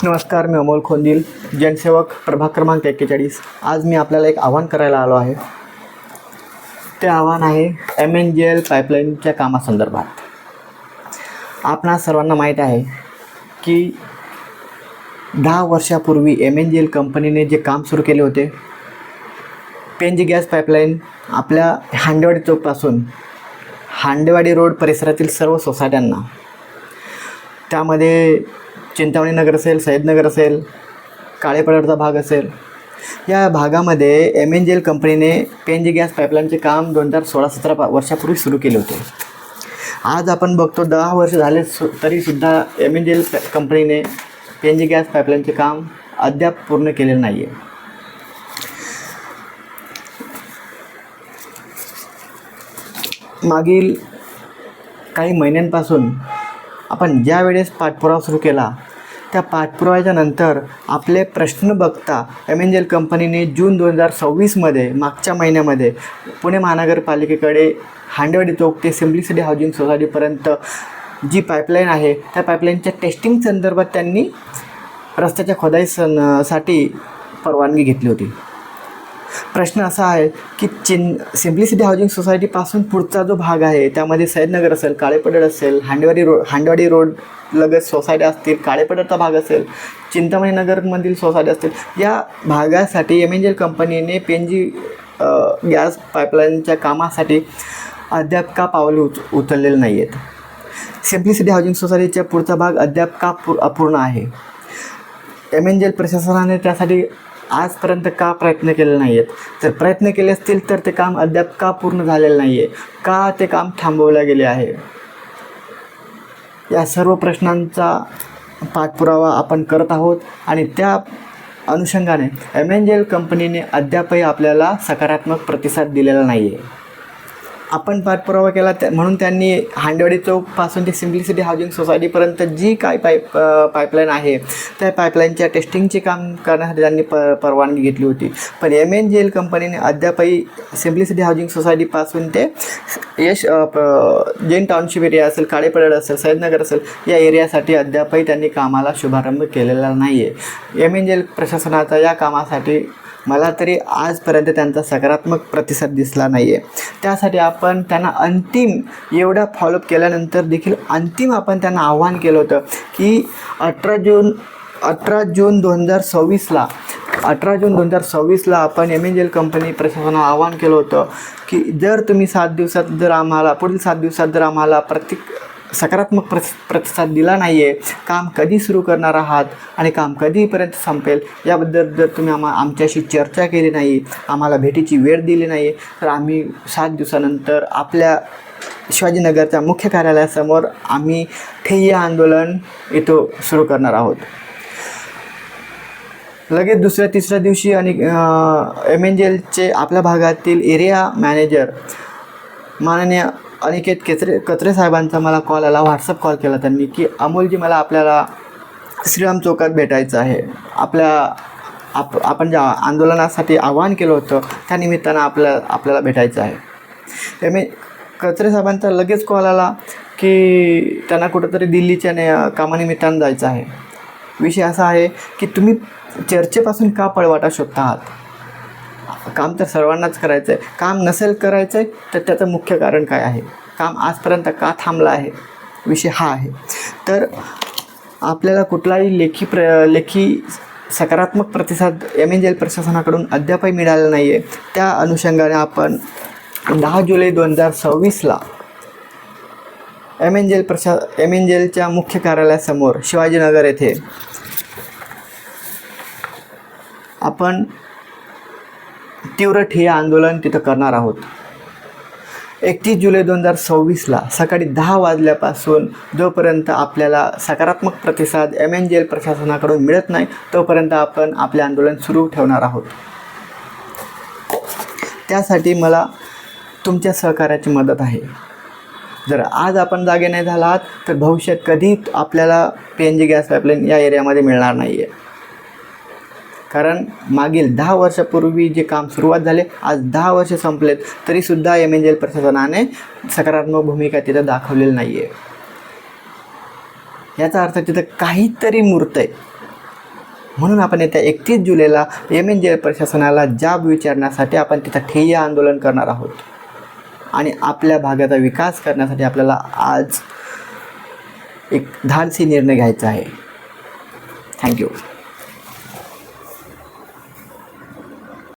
नमस्कार, मी अमोल खोंदिल, जनसेवक प्रभाग क्रमांक 41। आज मी आपल्याला एक आव्हान करायला आलो आहे। ते आव्हान आहे MNGL पाईपलाईनच्या कामासंदर्भात। आपणा सर्वांना माहीत आहे की 10 वर्षापूर्वी MNGL कंपनीने जे काम सुरू केले होते, PNG गॅस पाईपलाईन आपल्या हांडेवाडी चौकपासून हांडेवाडी रोड परिसरातील सर्व सोसायट्यांना, त्यामध्ये चिंतामणी नगर असेल, सैयदनगर असेल, काळेपडरचा भाग असेल, या भागामध्ये MNGL कंपनीने PNG गॅस पाईपलाईनचे काम 2016-17 वर्षापूर्वी सुरू केले होते। आज आपण बघतो 10 वर्ष झाले तरीसुद्धा MNGL कंपनीने PNG गॅस पाईपलाईनचे काम अद्याप पूर्ण केलेले नाही आहे। मागील काही महिन्यांपासून आपण ज्या वेळेस पाठपुरावा सुरू केला, त्या पाठपुराव्याच्या नंतर आपले प्रश्न बघता MNGL कंपनीने जून 2026मध्ये मागच्या महिन्यामध्ये पुणे महानगरपालिकेकडे हांडेवाडी चौक ते सिम्प्लिसिटी हाऊसिंग सोसायटीपर्यंत जी पाईपलाईन आहे, त्या पाईपलाईनच्या टेस्टिंग संदर्भात त्यांनी रस्त्याच्या खोदाईसाठी परवानगी घेतली होती। प्रश्न असा आहे की सिम्प्लिसिटी हाऊसिंग सोसायटीपासून पुढचा जो भाग आहे, त्यामध्ये सैयदनगर असेल, काळेपडर असेल, हांडेवाडी रोड लगत सोसायट्या असतील, काळेपडरचा भाग असेल, चिंतामणी नगरमधील सोसायटी असतील, या भागासाठी MNGL कंपनीने PNG गॅस पाईपलाईनच्या कामासाठी अद्याप का पावले उचललेले नाही आहेत। सिम्प्लिसिटी हाऊसिंग सोसायटीचा पुढचा भाग अद्याप का अपूर्ण आहे। MNGL प्रशासनाने त्यासाठी आजपर्यंत का प्रयत्न केले नाही आहेत? जर प्रयत्न केले असतील तर ते काम अद्याप का पूर्ण झालेलं नाही आहे? का ते काम थांबवले गेले आहे? या सर्व प्रश्नांचा पाठपुरावा आपण करत आहोत आणि त्या अनुषंगाने MNGL कंपनीने अद्यापही आपल्याला सकारात्मक प्रतिसाद दिलेला नाही आहे। आपण पाठपुरावा केला म्हणून त्यांनी हांडेवाडी चौकपासून ते सिम्प्लिसिटी हाऊसिंग सोसायटीपर्यंत जी काय पाईपलाईन आहे, त्या पाईपलाईनच्या टेस्टिंगचे काम करण्यासाठी त्यांनी परवानगी घेतली होती। पण MNGL कंपनीने अद्यापही सिम्प्लिसिटी हाऊसिंग सोसायटीपासून ते जैन टाउनशिप एरिया असेल, काळेपडर असेल, सैयदनगर असेल, या एरियासाठी अद्यापही त्यांनी कामाला शुभारंभ केलेला नाही आहे। MNGL प्रशासनाचा या कामासाठी मला तरी आजपर्यंत त्यांचा सकारात्मक प्रतिसाद दिसला नाही आहे। त्यासाठी आपण त्यांना अंतिम एवढा फॉलोअप केल्यानंतर देखील अंतिम आपण त्यांना आव्हान केलं होतं की 18 जून 2026ला आपण MNGL कंपनी प्रशासनाला आव्हान केलं होतं की जर तुम्ही 7 दिवसात जर आम्हाला पुढील 7 दिवसात जर आम्हाला सकारात्मक प्रतिसाद दिला नाही आहे, काम कधी सुरू करणार आहात आणि काम कधीपर्यंत संपेल याबद्दल जर तुम्ही आमच्याशी चर्चा केली नाही, आम्हाला भेटीची वेळ दिली नाही, तर आम्ही 7 दिवसानंतर आपल्या शिवाजीनगरच्या मुख्य कार्यालयासमोर आम्ही ठिय्या आंदोलन इथं सुरू करणार आहोत। लगेच दुसऱ्या तिसऱ्या दिवशी आणि MNGLचे आपल्या भागातील एरिया मॅनेजर माननीय अनिकेत कचरे साहेबांचा मला कॉल आला, व्हॉट्सअप कॉल केला त्यांनी की अमोलजी, मला आपल्याला श्रीराम चौकात भेटायचं आहे। आपण ज्या आंदोलनासाठी आवाहन केलं होतं त्या निमित्तानं आपल्याला भेटायचं आहे। कचरे साहेबांचा लगेच कॉल आला की त्यांना कुठंतरी दिल्लीच्या कामानिमित्तानं जायचं आहे। विषय असा आहे की तुम्ही चर्चेपासून का पळवाटा शोधता आहात? काम तर सर्वांनाच करायचं आहे, काम नसेल करायचं आहे तर त्याचं मुख्य कारण काय आहे? काम आजपर्यंत का थांबलं आहे? विषय हा आहे। तर आपल्याला कुठलाही लेखी सकारात्मक प्रतिसाद MNGL प्रशासनाकडून अद्यापही मिळाला नाही आहे। त्या अनुषंगाने आपण 10 जुलै 2026ला MNGLच्या मुख्य कार्यालयासमोर शिवाजीनगर येथे आपण तीव्र ठिय्या आंदोलन तिथं करणार आहोत। 31 जुलै 2026ला सकाळी 10 वाजल्यापासून जोपर्यंत आपल्याला सकारात्मक प्रतिसाद MNGL प्रशासनाकडून मिळत नाही, तोपर्यंत आपण आपले आंदोलन सुरू ठेवणार आहोत। त्यासाठी मला तुमच्या सहकार्याची मदत आहे। जर आज आपण जागे नाही झालात तर भविष्यात कधी आपल्याला PNG गॅस पाईपलाईन या एरियामध्ये मिळणार नाही आहे। कारण मागील 10 वर्षापूर्वी जे काम सुरुवात झाले, आज 10 वर्ष संपलेत तरीसुद्धा MNGL प्रशासनाने सकारात्मक भूमिका तिथं दाखवलेली नाही आहे। याचा अर्थ तिथं काहीतरी मूर्त आहे, म्हणून आपण येत्या 31 जुलैला MNJL प्रशासनाला जाब विचारण्यासाठी आपण तिथं ठिय्या आंदोलन करणार आहोत आणि आपल्या भागाचा विकास करण्यासाठी आपल्याला आज एक धाडसी निर्णय घ्यायचा आहे. थँक्यू.